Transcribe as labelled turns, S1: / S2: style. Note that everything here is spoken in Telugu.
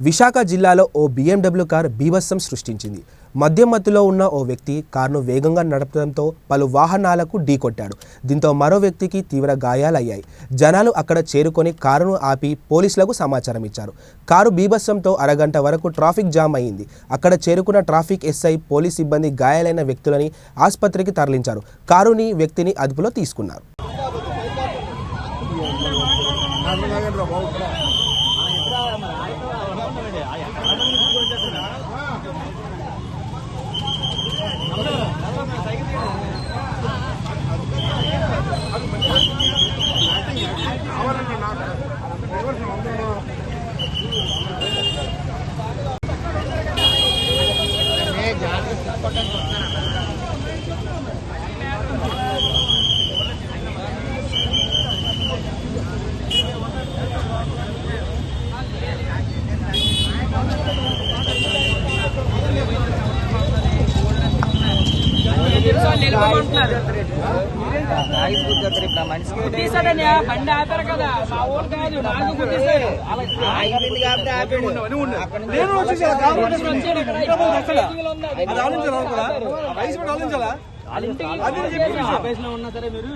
S1: విశాఖ జిల్లాలో ఓ BMW కార్ బీభత్సం సృష్టించింది. మద్యం మత్తులో ఉన్న ఓ వ్యక్తి కారును వేగంగా నడపడంతో పలు వాహనాలకు ఢీకొట్టాడు. దీంతో మరో వ్యక్తికి తీవ్ర గాయాలయ్యాయి. జనాలు అక్కడ చేరుకొని కారును ఆపి పోలీసులకు సమాచారం ఇచ్చారు. కారు బీభత్సంతో అరగంట వరకు ట్రాఫిక్ జామ్ అయింది. అక్కడ చేరుకున్న ట్రాఫిక్ ఎస్ఐ పోలీస్ సిబ్బంది గాయాలైన వ్యక్తులని ఆసుపత్రికి తరలించారు. కారుని వ్యక్తిని అదుపులో తీసుకున్నారు.
S2: బండి ఆపారు కదా మా ఊరు కాదు నాకు ఉన్నా సరే మీరు